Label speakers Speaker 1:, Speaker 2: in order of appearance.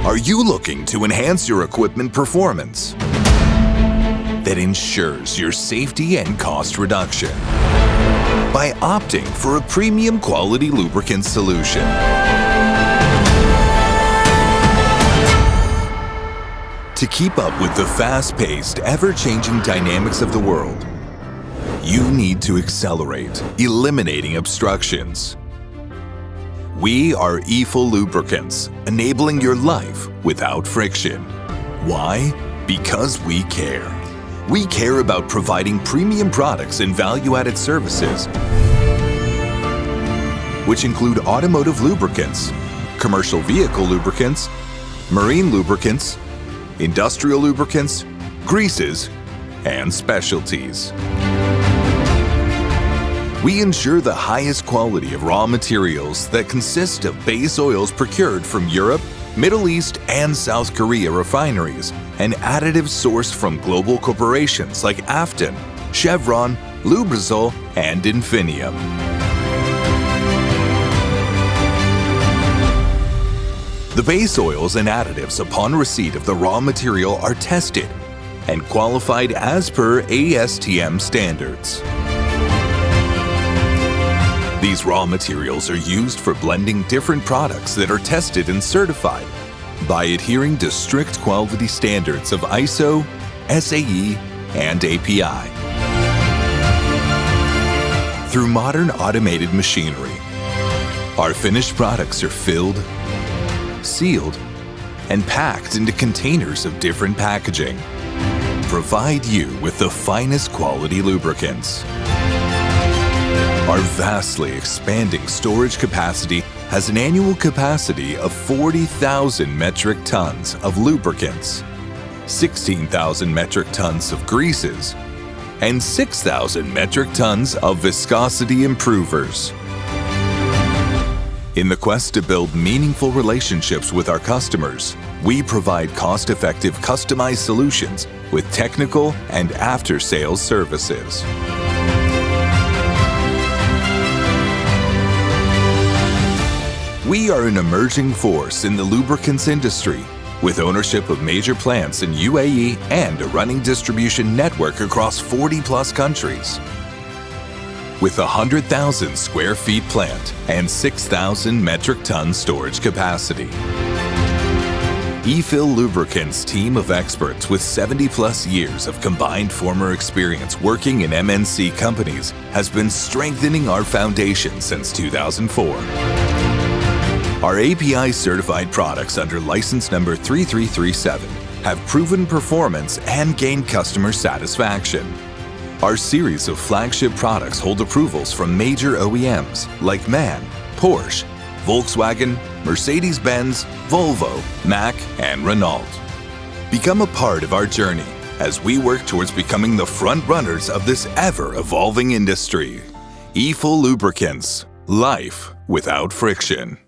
Speaker 1: Are you looking to enhance your equipment performance that ensures your safety and cost reduction by opting for a premium quality lubricant solution? To keep up with the fast-paced, ever-changing dynamics of the world, you need to accelerate, eliminating obstructions. We are Eiffel Lubricants, enabling your life without friction. Why? Because we care. We care about providing premium products and value-added services, which include automotive lubricants, commercial vehicle lubricants, marine lubricants, industrial lubricants, greases, and specialties. We ensure the highest quality of raw materials that consist of base oils procured from Europe, Middle East, and South Korea refineries, and additives sourced from global corporations like Afton, Chevron, Lubrizol, and Infinium. The base oils and additives upon receipt of the raw material are tested and qualified as per ASTM standards. These raw materials are used for blending different products that are tested and certified by adhering to strict quality standards of ISO, SAE, and API. Through modern automated machinery, our finished products are filled, sealed, and packed into containers of different packaging. Provide you with the finest quality lubricants. Our vastly expanding storage capacity has an annual capacity of 40,000 metric tons of lubricants, 16,000 metric tons of greases, and 6,000 metric tons of viscosity improvers. In the quest to build meaningful relationships with our customers, we provide cost-effective customized solutions with technical and after-sales services. We are an emerging force in the lubricants industry, with ownership of major plants in UAE and a running distribution network across 40-plus countries. With a 100,000 square feet plant and 6,000 metric ton storage capacity. Eiffel Lubricants' team of experts with 70-plus years of combined former experience working in MNC companies has been strengthening our foundation since 2004. Our API-certified products under license number 3337 have proven performance and gained customer satisfaction. Our series of flagship products hold approvals from major OEMs like MAN, Porsche, Volkswagen, Mercedes-Benz, Volvo, Mack, and Renault. Become a part of our journey as we work towards becoming the front runners of this ever-evolving industry. Eiffel Lubricants. Life without friction.